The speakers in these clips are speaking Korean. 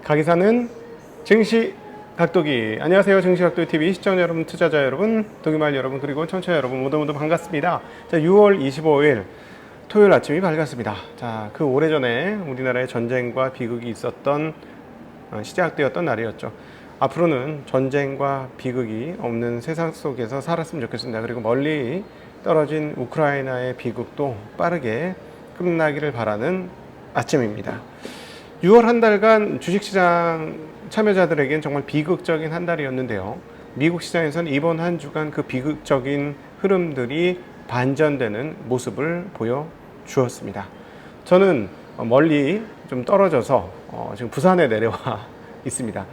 가기사는 증시 각도기. 안녕하세요. 증시 각도기 TV 시청자 여러분, 투자자 여러분, 독일말 여러분, 그리고 청취자 여러분 모두 반갑습니다. 자, 6월 25일 토요일 아침이 밝았습니다. 자, 그 오래전에 우리나라에 전쟁과 비극이 있었던 시작되었던 날이었죠. 앞으로는 전쟁과 비극이 없는 세상 속에서 살았으면 좋겠습니다. 그리고 멀리 떨어진 우크라이나의 비극도 빠르게 끝나기를 바라는 아침입니다. 6월 한 달간 주식시장 참여자들에겐 정말 비극적인 한 달이었는데요. 미국 시장에서는 이번 한 주간 그 비극적인 흐름들이 반전되는 모습을 보여주었습니다. 저는 멀리 좀 떨어져서 지금 부산에 내려와 있습니다.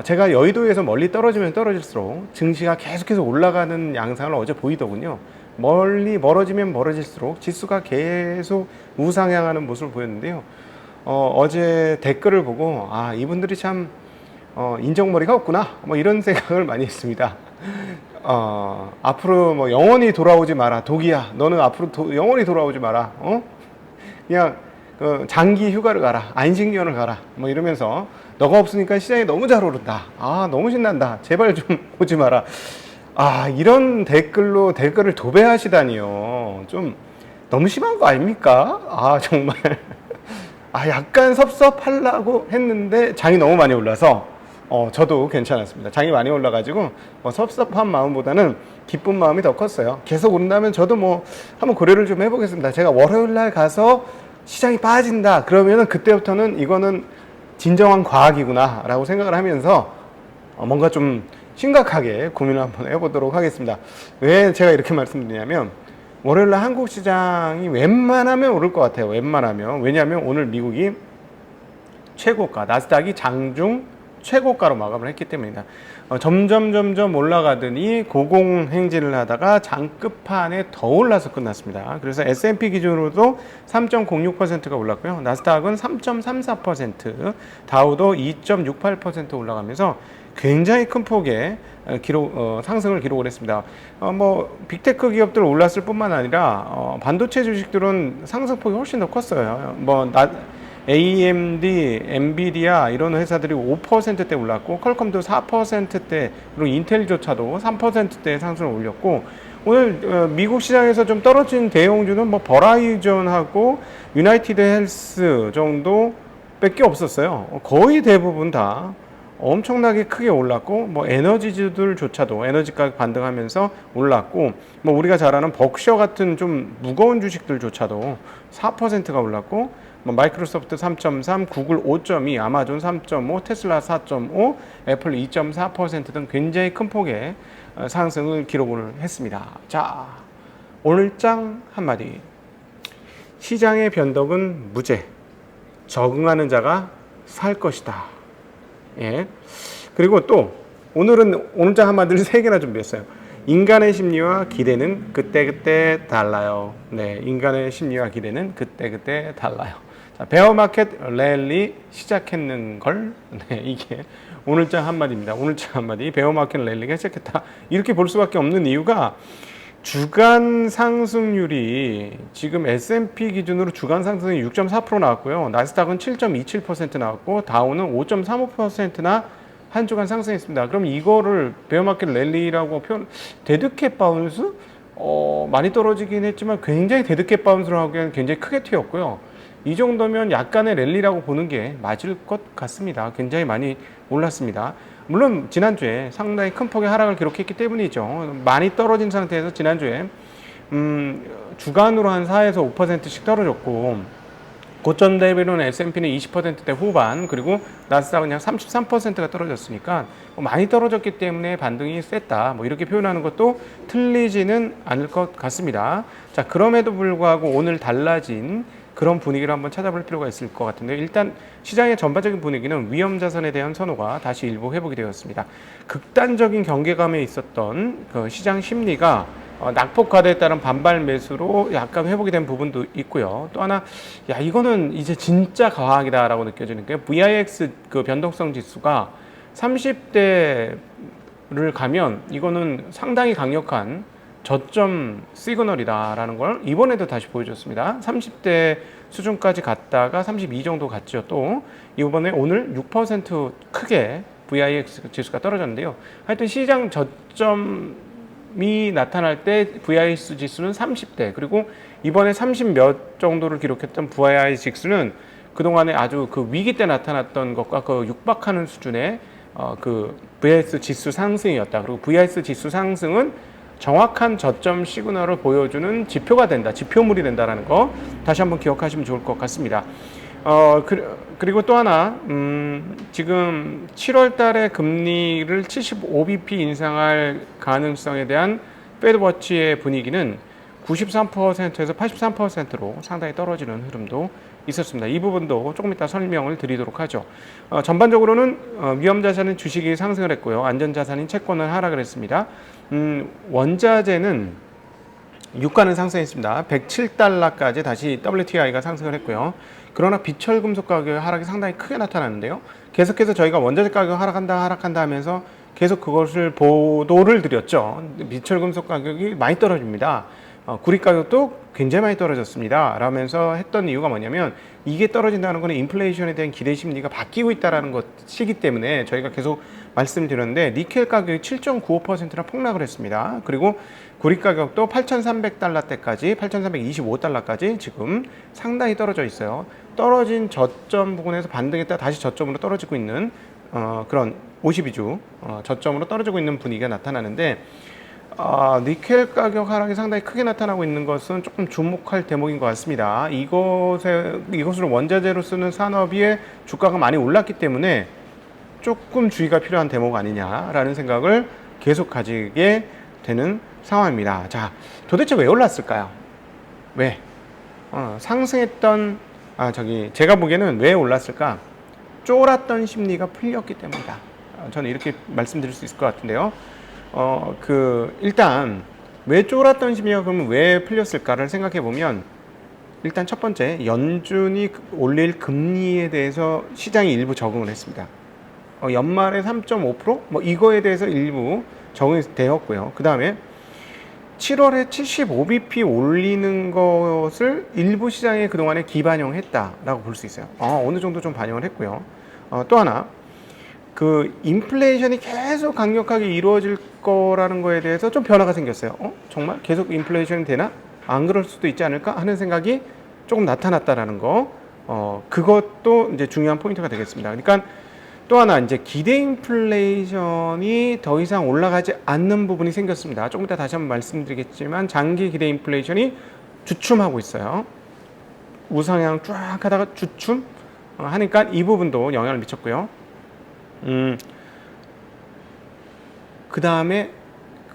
제가 여의도에서 멀리 떨어지면 떨어질수록 증시가 계속해서 올라가는 양상을 어제 보이더군요. 멀리 멀어지면 멀어질수록 지수가 계속 우상향하는 모습을 보였는데요. 어제 댓글을 보고 이분들이 참 인정머리가 없구나 뭐 이런 생각을 많이 했습니다. 앞으로 뭐 영원히 돌아오지 마라. 독이야, 너는 앞으로 영원히 돌아오지 마라. 그냥 장기 휴가를 가라, 안식년을 가라 뭐 이러면서 너가 없으니까 시장이 너무 잘 오른다, 너무 신난다, 제발 좀 오지 마라. 이런 댓글로 댓글을 도배하시다니요. 좀 너무 심한 거 아닙니까? 정말 약간 섭섭하려고 했는데 장이 너무 많이 올라서 저도 괜찮았습니다. 장이 많이 올라가지고 섭섭한 마음보다는 기쁜 마음이 더 컸어요. 계속 오른다면 저도 한번 고려를 좀 해보겠습니다. 제가 월요일 날 가서 시장이 빠진다 그러면은 그때부터는 이거는 진정한 과학이구나 라고 생각을 하면서 뭔가 좀 심각하게 고민을 한번 해보도록 하겠습니다. 왜 제가 이렇게 말씀드리냐면 월요일날 한국 시장이 웬만하면 오를 것 같아요. 웬만하면. 왜냐하면 오늘 미국이 최고가, 나스닥이 장중 최고가로 마감을 했기 때문입니다. 점점 올라가더니 고공행진을 하다가 장 끝판에 더 올라서 끝났습니다. 그래서 S&P 기준으로도 3.06%가 올랐고요. 나스닥은 3.34%, 다우도 2.68% 올라가면서 굉장히 큰 폭의 상승을 기록을 했습니다. 빅테크 기업들 올랐을 뿐만 아니라 반도체 주식들은 상승폭이 훨씬 더 컸어요. AMD, 엔비디아 이런 회사들이 5%대 올랐고, 퀄컴도 4%대, 그리고 인텔조차도 3%대 상승을 올렸고, 오늘 미국 시장에서 좀 떨어진 대형주는 버라이전하고 유나이티드 헬스 정도 밖에 없었어요. 거의 대부분 다 엄청나게 크게 올랐고, 에너지주들조차도 에너지 가격 반등하면서 올랐고, 우리가 잘 아는 벅셔 같은 좀 무거운 주식들조차도 4%가 올랐고, 마이크로소프트 3.3, 구글 5.2, 아마존 3.5, 테슬라 4.5, 애플 2.4% 등 굉장히 큰 폭의 상승을 기록을 했습니다. 자, 오늘장 한마디. 시장의 변덕은 무죄. 적응하는 자가 살 것이다. 예. 그리고 또 오늘장 한마디를 3개나 준비했어요. 인간의 심리와 기대는 그때그때 달라요. 네, 인간의 심리와 기대는 그때그때 달라요. 자, 베어마켓 랠리 시작했는걸. 네, 이게 오늘장 한마디입니다. 오늘장 한마디. 베어마켓 랠리가 시작했다. 이렇게 볼 수밖에 없는 이유가 주간 상승률이 지금 S&P 기준으로 주간 상승이 6.4% 나왔고요. 나스닥은 7.27% 나왔고, 다우는 5.35%나 한 주간 상승했습니다. 그럼 이거를 베어마켓 랠리라고 데드캣 바운스? 많이 떨어지긴 했지만 굉장히 데드캣 바운스로 하기에는 굉장히 크게 튀었고요. 이 정도면 약간의 랠리라고 보는 게 맞을 것 같습니다. 굉장히 많이 올랐습니다. 물론 지난주에 상당히 큰 폭의 하락을 기록했기 때문이죠. 많이 떨어진 상태에서 지난주에 주간으로 한 4에서 5%씩 떨어졌고, 고점 대비로는 S&P는 20%대 후반, 그리고 나스닥은 약 33%가 떨어졌으니까 많이 떨어졌기 때문에 반등이 셌다, 이렇게 표현하는 것도 틀리지는 않을 것 같습니다. 자, 그럼에도 불구하고 오늘 달라진 그런 분위기를 한번 찾아볼 필요가 있을 것 같은데, 일단 시장의 전반적인 분위기는 위험자산에 대한 선호가 다시 일부 회복이 되었습니다. 극단적인 경계감에 있었던 그 시장 심리가 낙폭 과대에 따른 반발 매수로 약간 회복이 된 부분도 있고요. 또 하나, 이거는 이제 진짜 과학이다라고 느껴지는 게 VIX 그 변동성 지수가 30대를 가면 이거는 상당히 강력한 저점 시그널이다라는 걸 이번에도 다시 보여줬습니다. 30대 수준까지 갔다가 32 정도 갔죠. 또 이번에 오늘 6% 크게 VIX 지수가 떨어졌는데요. 하여튼 시장 저점이 나타날 때 VIX 지수는 30대, 그리고 이번에 30 몇 정도를 기록했던 VIX 지수는 그동안에 아주 그 위기 때 나타났던 것과 그 육박하는 수준의 그 VIX 지수 상승이었다. 그리고 VIX 지수 상승은 정확한 저점 시그널을 보여주는 지표가 된다, 지표물이 된다라는 거 다시 한번 기억하시면 좋을 것 같습니다. 그리고 또 하나, 지금 7월 달에 금리를 75bp 인상할 가능성에 대한 페드워치의 분위기는 93%에서 83%로 상당히 떨어지는 흐름도 있었습니다. 이 부분도 조금 이따 설명을 드리도록 하죠. 전반적으로는 위험자산인 주식이 상승을 했고요. 안전자산인 채권은 하락을 했습니다. 원자재는 유가는 상승했습니다. 107달러까지 다시 WTI가 상승을 했고요. 그러나 비철금속 가격의 하락이 상당히 크게 나타나는데요. 계속해서 저희가 원자재 가격 하락한다 하면서 계속 그것을 보도를 드렸죠. 비철금속 가격이 많이 떨어집니다. 구리 가격도 굉장히 많이 떨어졌습니다. 라면서 했던 이유가 뭐냐면 이게 떨어진다는 것은 인플레이션에 대한 기대 심리가 바뀌고 있다는 것이기 때문에 저희가 계속 말씀드렸는데 니켈 가격이 7.95%나 폭락을 했습니다. 그리고 구리 가격도 8,300달러대까지 8,325달러까지 지금 상당히 떨어져 있어요. 떨어진 저점 부분에서 반등했다 다시 저점으로 떨어지고 있는 그런 52주 저점으로 떨어지고 있는 분위기가 나타나는데 니켈 가격 하락이 상당히 크게 나타나고 있는 것은 조금 주목할 대목인 것 같습니다. 이것을 원자재로 쓰는 산업의 주가가 많이 올랐기 때문에 조금 주의가 필요한 대목 아니냐라는 생각을 계속 가지게 되는 상황입니다. 자, 도대체 왜 올랐을까요? 왜? 상승했던 제가 보기에는 왜 올랐을까? 쫄았던 심리가 풀렸기 때문이다. 저는 이렇게 말씀드릴 수 있을 것 같은데요. 일단 왜 쫄았던 심리가 그러면 왜 풀렸을까를 생각해 보면, 일단 첫 번째, 연준이 올릴 금리에 대해서 시장이 일부 적응을 했습니다. 연말에 3.5% 뭐 이거에 대해서 일부 적응이 되었고요. 그 다음에 7월에 75bp 올리는 것을 일부 시장에 그동안에 기반영했다라고 볼 수 있어요. 어느 정도 좀 반영을 했고요. 또 하나, 그 인플레이션이 계속 강력하게 이루어질 거라는 거에 대해서 좀 변화가 생겼어요. 정말 계속 인플레이션이 되나? 안 그럴 수도 있지 않을까 하는 생각이 조금 나타났다라는 거. 그것도 이제 중요한 포인트가 되겠습니다. 그러니까 또 하나, 이제 기대 인플레이션이 더 이상 올라가지 않는 부분이 생겼습니다. 조금 이따 다시 한번 말씀드리겠지만 장기 기대 인플레이션이 주춤하고 있어요. 우상향 쫙 하다가 주춤 하니까 이 부분도 영향을 미쳤고요. 그 다음에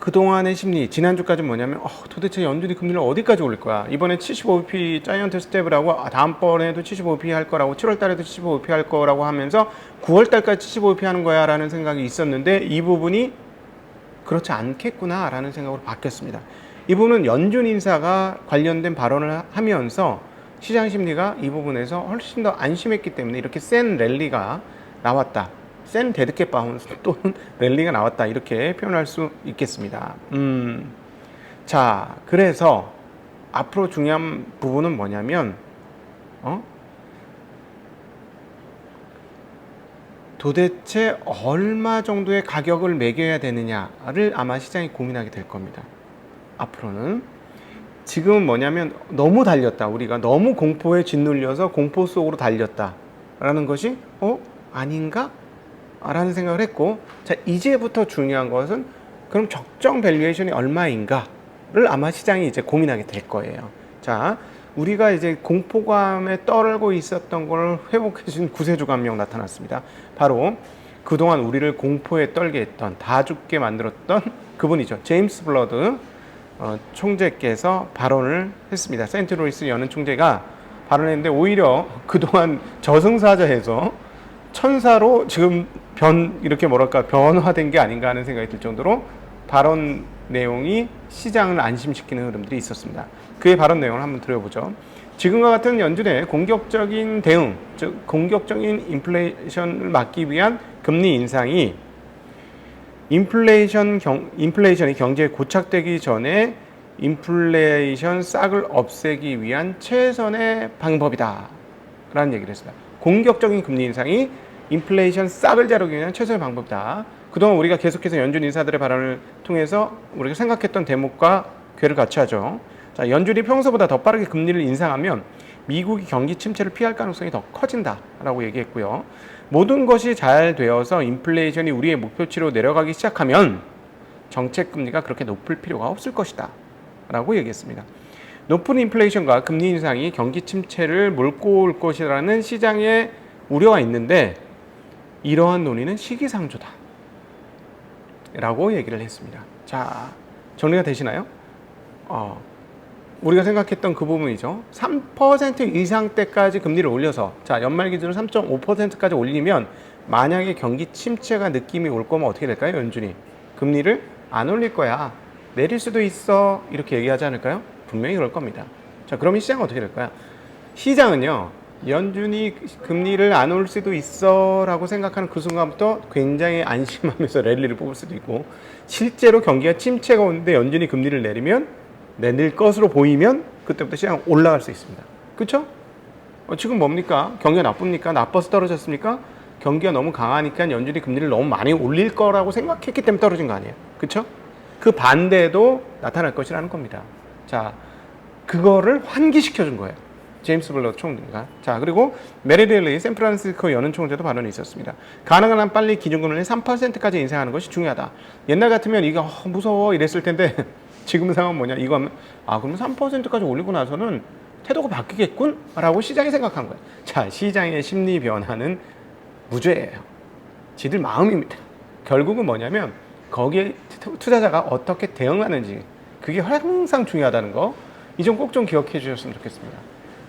그동안의 심리, 지난주까지는 뭐냐면 도대체 연준이 금리를 어디까지 올릴 거야? 이번에 75bp 자이언트 스텝을 하고 다음번에도 75bp 할 거라고, 7월 달에도 75bp 할 거라고 하면서 9월 달까지 75bp 하는 거야 라는 생각이 있었는데, 이 부분이 그렇지 않겠구나 라는 생각으로 바뀌었습니다. 이 부분은 연준 인사가 관련된 발언을 하면서 시장 심리가 이 부분에서 훨씬 더 안심했기 때문에 이렇게 센 랠리가 나왔다, 센 데드캣 바운스 또는 랠리가 나왔다, 이렇게 표현할 수 있겠습니다. 자, 그래서 앞으로 중요한 부분은 뭐냐면 도대체 얼마 정도의 가격을 매겨야 되느냐를 아마 시장이 고민하게 될 겁니다. 앞으로는 지금은 뭐냐면 너무 달렸다, 우리가 너무 공포에 짓눌려서 공포 속으로 달렸다라는 것이 아닌가? 라는 생각을 했고, 자, 이제부터 중요한 것은 그럼 적정 밸류에이션이 얼마인가를 아마 시장이 이제 고민하게 될 거예요. 자, 우리가 이제 공포감에 떨고 있었던 걸 회복해준 구세주가 한 명 나타났습니다. 바로 그동안 우리를 공포에 떨게 했던, 다 죽게 만들었던 그분이죠. 제임스 블러드 총재께서 발언을 했습니다. 센트로이스 여는 총재가 발언했는데, 오히려 그동안 저승사자에서 천사로 지금 이렇게 변화된 게 아닌가 하는 생각이 들 정도로 발언 내용이 시장을 안심시키는 흐름들이 있었습니다. 그의 발언 내용을 한번 들어보죠. 지금과 같은 연준의 공격적인 대응, 즉 공격적인 인플레이션을 막기 위한 금리 인상이 인플레이션이 경제에 고착되기 전에 인플레이션 싹을 없애기 위한 최선의 방법이다 라는 얘기를 했습니다. 공격적인 금리 인상이 인플레이션 싹을 자르기 위한 최선의 방법이다. 그동안 우리가 계속해서 연준 인사들의 발언을 통해서 우리가 생각했던 대목과 궤를 같이 하죠. 자, 연준이 평소보다 더 빠르게 금리를 인상하면 미국이 경기 침체를 피할 가능성이 더 커진다라고 얘기했고요. 모든 것이 잘 되어서 인플레이션이 우리의 목표치로 내려가기 시작하면 정책 금리가 그렇게 높을 필요가 없을 것이다 라고 얘기했습니다. 높은 인플레이션과 금리 인상이 경기 침체를 몰고 올 것이라는 시장의 우려가 있는데 이러한 논의는 시기상조다 라고 얘기를 했습니다. 자, 정리가 되시나요? 우리가 생각했던 그 부분이죠. 3% 이상대까지 금리를 올려서 자, 연말 기준으로 3.5%까지 올리면 만약에 경기 침체가 느낌이 올 거면 어떻게 될까요? 연준이 금리를 안 올릴 거야, 내릴 수도 있어, 이렇게 얘기하지 않을까요? 분명히 그럴 겁니다. 자, 그러면 시장은 어떻게 될까요? 시장은요, 연준이 금리를 안 올 수도 있어 라고 생각하는 그 순간부터 굉장히 안심하면서 랠리를 뽑을 수도 있고, 실제로 경기가 침체가 오는데 연준이 금리를 내릴 것으로 보이면 그때부터 시장은 올라갈 수 있습니다. 그렇죠? 지금 뭡니까? 경기가 나쁩니까? 나빠서 떨어졌습니까? 경기가 너무 강하니까 연준이 금리를 너무 많이 올릴 거라고 생각했기 때문에 떨어진 거 아니에요? 그렇죠? 그 반대도 나타날 것이라는 겁니다. 자, 그거를 환기시켜 준 거예요. 제임스 블러 총리가. 자, 그리고 메리 데일리 샌프란시스코 연은 총재도 발언이 있었습니다. 가능한 한 빨리 기준금리를 3%까지 인상하는 것이 중요하다. 옛날 같으면 이거 무서워 이랬을 텐데 지금 상황은 뭐냐? 이거 하면 그러면 3%까지 올리고 나서는 태도가 바뀌겠군? 라고 시장이 생각한 거예요. 자, 시장의 심리 변화는 무죄예요. 지들 마음입니다. 결국은 뭐냐면 거기에 투자자가 어떻게 대응하는지, 그게 항상 중요하다는 거, 이 점 꼭 좀 기억해 주셨으면 좋겠습니다.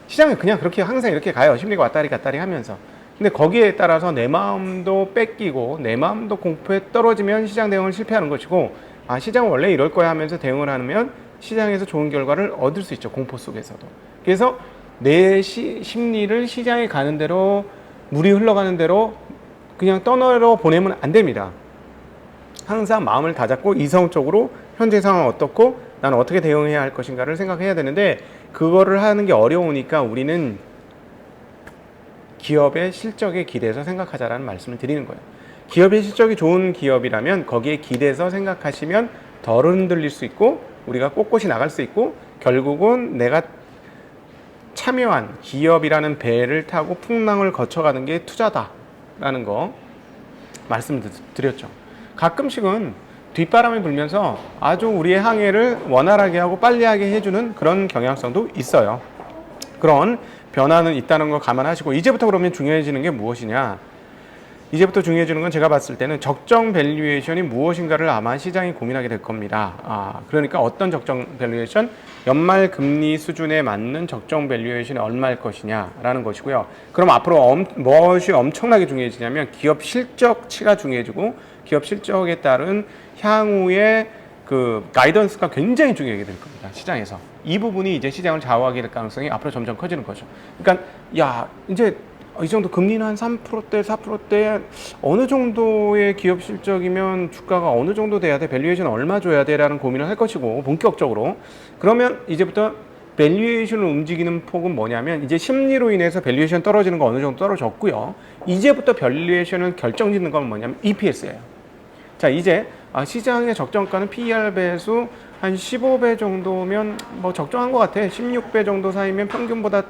시장은 그냥 그렇게 항상 이렇게 가요. 심리가 왔다리 갔다리 하면서. 근데 거기에 따라서 내 마음도 뺏기고 내 마음도 공포에 떨어지면 시장 대응을 실패하는 것이고, 시장은 원래 이럴 거야 하면서 대응을 하면 시장에서 좋은 결과를 얻을 수 있죠. 공포 속에서도. 그래서 내 심리를 시장에 가는 대로, 물이 흘러가는 대로 그냥 떠나러 보내면 안 됩니다. 항상 마음을 다잡고 이성적으로 현재 상황은 어떻고 나는 어떻게 대응해야 할 것인가를 생각해야 되는데, 그거를 하는 게 어려우니까 우리는 기업의 실적에 기대서 생각하자라는 말씀을 드리는 거예요. 기업의 실적이 좋은 기업이라면 거기에 기대서 생각하시면 덜 흔들릴 수 있고 우리가 꼿꼿이 나갈 수 있고, 결국은 내가 참여한 기업이라는 배를 타고 풍랑을 거쳐가는 게 투자다라는 거 말씀을 드렸죠. 가끔씩은 뒷바람이 불면서 아주 우리의 항해를 원활하게 하고 빨리하게 해주는 그런 경향성도 있어요. 그런 변화는 있다는 거 감안하시고, 이제부터 그러면 중요해지는 게 무엇이냐? 이제부터 중요해지는 건 제가 봤을 때는 적정 밸류에이션이 무엇인가를 아마 시장이 고민하게 될 겁니다. 그러니까 어떤 적정 밸류에이션? 연말 금리 수준에 맞는 적정 밸류에이션이 얼마일 것이냐라는 것이고요. 그럼 앞으로 무엇이 엄청나게 중요해지냐면 기업 실적치가 중요해지고, 기업 실적에 따른 향후의 그 가이던스가 굉장히 중요하게 될 겁니다. 시장에서. 이 부분이 이제 시장을 좌우하게 될 가능성이 앞으로 점점 커지는 거죠. 그러니까 이제 이 정도 금리는 한 3%대, 4%대 어느 정도의 기업 실적이면 주가가 어느 정도 돼야 돼? 밸류에이션 얼마 줘야 돼? 라는 고민을 할 것이고, 본격적으로. 그러면 이제부터 밸류에이션을 움직이는 폭은 뭐냐면, 이제 심리로 인해서 밸류에이션 떨어지는 거 어느 정도 떨어졌고요. 이제부터 밸류에이션을 결정짓는 건 뭐냐면 EPS예요. 자, 이제 시장의 적정가는 PER 배수 한 15배 정도면 뭐 적정한 것 같아. 16배 정도 사이면 평균보다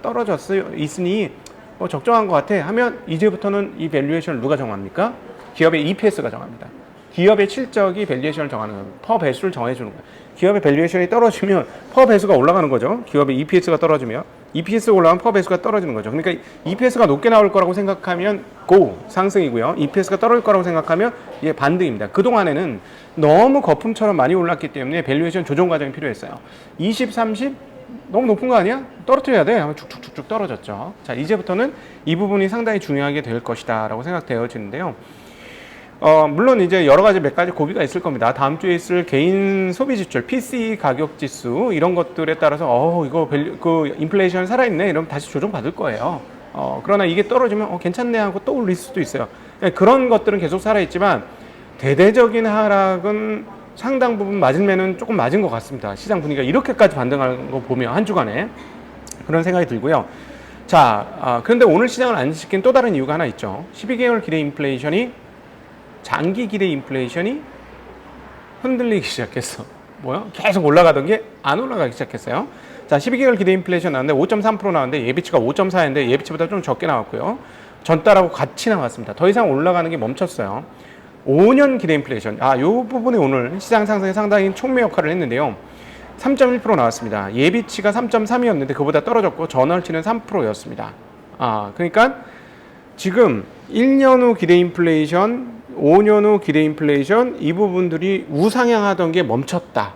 있으니 뭐 적정한 것 같아 하면, 이제부터는 이 밸류에이션을 누가 정합니까? 기업의 EPS가 정합니다. 기업의 실적이 밸류에이션을 정하는 거예요. 퍼 배수를 정해주는 거예요. 기업의 밸류에이션이 떨어지면 퍼 배수가 올라가는 거죠. 기업의 EPS가 떨어지면 EPS가 올라가면 퍼 배수가 떨어지는 거죠. 그러니까 EPS가 높게 나올 거라고 생각하면 상승이고요. EPS가 떨어질 거라고 생각하면 이게 반등입니다. 그동안에는 너무 거품처럼 많이 올랐기 때문에 밸류에이션 조정 과정이 필요했어요. 20, 30 너무 높은 거 아니야? 떨어뜨려야 돼. 하면 쭉쭉쭉쭉 떨어졌죠. 자, 이제부터는 이 부분이 상당히 중요하게 될 것이다 라고 생각되어지는데요. 물론 이제 여러 가지 몇 가지 고비가 있을 겁니다. 다음 주에 있을 개인 소비 지출, PCE 가격 지수, 이런 것들에 따라서 이거 인플레이션 살아있네 이러면 다시 조정 받을 거예요. 그러나 이게 떨어지면 괜찮네 하고 또 올릴 수도 있어요. 그런 것들은 계속 살아있지만 대대적인 하락은 상당 부분 맞을매는 조금 맞은 것 같습니다. 시장 분위기가 이렇게까지 반등하는 거 보면 한 주간에 그런 생각이 들고요. 자, 그런데 오늘 시장을 안시킨 또 다른 이유가 하나 있죠. 12개월 기대 인플레이션이 장기 기대 인플레이션이 흔들리기 시작했어. 뭐요? 계속 올라가던 게 안 올라가기 시작했어요. 자, 12개월 기대 인플레이션 나왔는데 5.3% 나왔는데 예비치가 5.4인데 예비치보다 좀 적게 나왔고요. 전달하고 같이 나왔습니다. 더 이상 올라가는 게 멈췄어요. 5년 기대 인플레이션. 이 부분이 오늘 시장 상승에 상당히 촉매 역할을 했는데요. 3.1% 나왔습니다. 예비치가 3.3이었는데 그보다 떨어졌고 전월치는 3%였습니다. 그러니까 지금 1년 후 기대 인플레이션, 5년 후 기대 인플레이션 이 부분들이 우상향하던 게 멈췄다.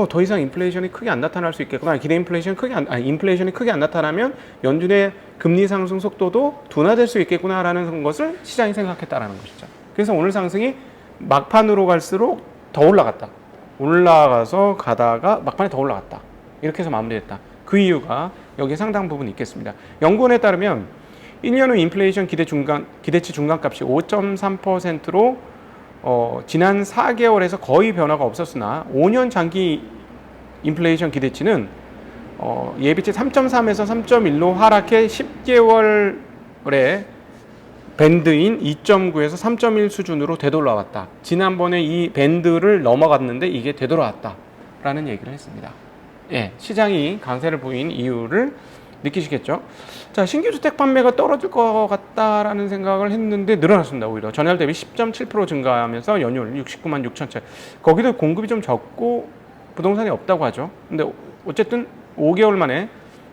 더 이상 인플레이션이 크게 안 나타날 수 있겠구나. 기대 인플레이션이 인플레이션이 크게 안 나타나면 연준의 금리 상승 속도도 둔화될 수 있겠구나라는 것을 시장이 생각했다라는 것이죠. 그래서 오늘 상승이 막판으로 갈수록 더 올라갔다. 올라가서 가다가 막판에 더 올라갔다. 이렇게 해서 마무리됐다. 그 이유가 여기에 상당 부분 있겠습니다. 연구원에 따르면 1년 후 인플레이션 기대치 중간값이 5.3%로 지난 4개월에서 거의 변화가 없었으나 5년 장기 인플레이션 기대치는 예비치 3.3에서 3.1로 하락해 10개월에 밴드인 2.9에서 3.1 수준으로 되돌아왔다. 지난번에 이 밴드를 넘어갔는데 이게 되돌아왔다라는 얘기를 했습니다. 예, 시장이 강세를 보인 이유를 느끼시겠죠? 자, 신규 주택 판매가 떨어질 것 같다라는 생각을 했는데 늘어났습니다. 오히려 전월 대비 10.7% 증가하면서 연율 69만 6천 채. 거기도 공급이 좀 적고 부동산이 없다고 하죠. 근데 어쨌든 5개월 만에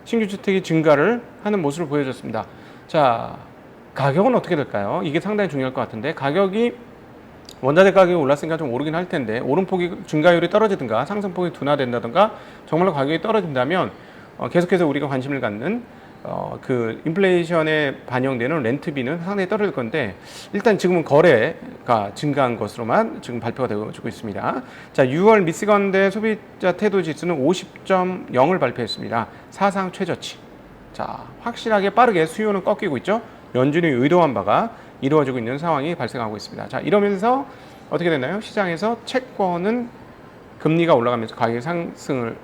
신규 주택이 증가를 하는 모습을 보여줬습니다. 자, 가격은 어떻게 될까요? 이게 상당히 중요할 것 같은데 가격이 원자재 가격이 올랐으니까 좀 오르긴 할 텐데 오름폭이 증가율이 떨어지든가 상승폭이 둔화된다든가 정말로 가격이 떨어진다면 계속해서 우리가 관심을 갖는 그 인플레이션에 반영되는 렌트비는 상당히 떨어질 건데 일단 지금은 거래가 증가한 것으로만 지금 발표가 되고 있습니다. 자, 6월 미시건대 소비자 태도 지수는 50.0을 발표했습니다. 사상 최저치. 자, 확실하게 빠르게 수요는 꺾이고 있죠. 연준이 의도한 바가 이루어지고 있는 상황이 발생하고 있습니다. 자, 이러면서 어떻게 되나요? 시장에서 채권은 금리가 올라가면서 가격 상승을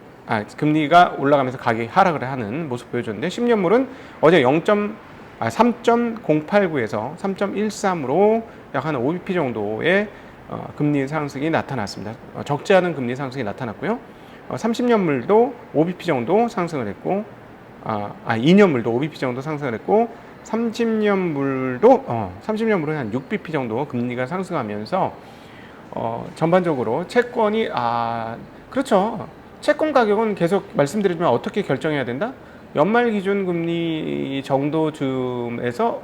금리가 올라가면서 가격이 하락을 하는 모습 보여줬는데 10년물은 어제 3.089에서 3.13으로 약 한 5bp 정도의 금리 상승이 나타났습니다. 적지 않은 금리 상승이 나타났고요. 30년물도 5bp 정도 상승을 했고 2년물도 5bp 정도 상승을 했고 30년물은 한 6bp 정도 금리가 상승하면서 전반적으로 채권이 그렇죠. 채권 가격은 계속 말씀드리지만 어떻게 결정해야 된다? 연말 기준 금리 정도쯤에서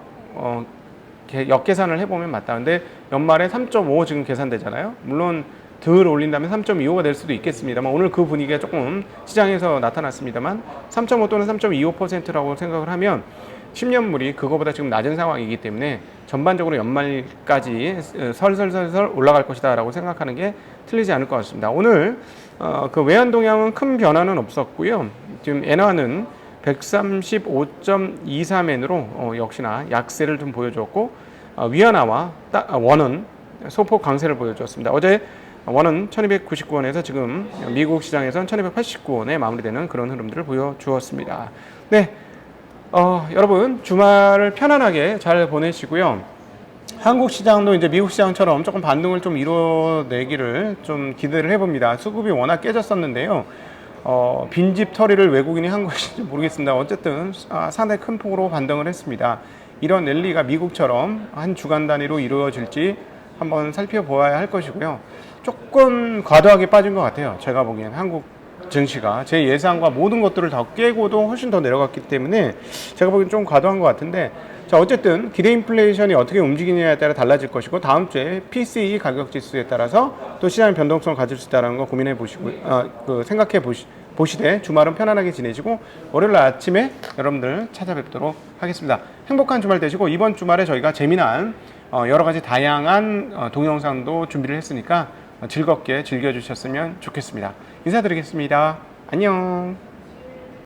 역계산을 해보면 맞다. 근데 연말에 3.5 지금 계산되잖아요. 물론 덜 올린다면 3.25가 될 수도 있겠습니다만 오늘 그 분위기가 조금 시장에서 나타났습니다.만 3.5 또는 3.25%라고 생각을 하면 10년물이 그거보다 지금 낮은 상황이기 때문에 전반적으로 연말까지 설설설설 올라갈 것이다 라고 생각하는 게 틀리지 않을 것 같습니다. 오늘 그 외환 동향은 큰 변화는 없었고요. 지금 엔화는 135.23엔으로 역시나 약세를 좀 보여줬고 위안화와 원은 소폭 강세를 보여줬습니다. 어제 원은 1299원에서 지금 미국 시장에서는 1289원에 마무리되는 그런 흐름들을 보여주었습니다. 네, 여러분 주말을 편안하게 잘 보내시고요. 한국 시장도 이제 미국 시장처럼 조금 반등을 좀 이뤄내기를 좀 기대를 해봅니다. 수급이 워낙 깨졌었는데요. 빈집 털이를 외국인이 한 것인지 모르겠습니다. 어쨌든 상당히 큰 폭으로 반등을 했습니다. 이런 랠리가 미국처럼 한 주간 단위로 이루어질지 한번 살펴보아야 할 것이고요. 조금 과도하게 빠진 것 같아요. 제가 보기엔 한국 증시가 제 예상과 모든 것들을 다 깨고도 훨씬 더 내려갔기 때문에 제가 보기엔 좀 과도한 것 같은데, 자, 어쨌든 기대 인플레이션이 어떻게 움직이느냐에 따라 달라질 것이고 다음 주에 PCE 가격 지수에 따라서 또 시장의 변동성을 가질 수 있다는 거 고민해 보시고 생각해 보시되 주말은 편안하게 지내시고 월요일 아침에 여러분들 찾아뵙도록 하겠습니다. 행복한 주말 되시고 이번 주말에 저희가 재미난 여러 가지 다양한 동영상도 준비를 했으니까 즐겁게 즐겨주셨으면 좋겠습니다. 인사드리겠습니다. 안녕.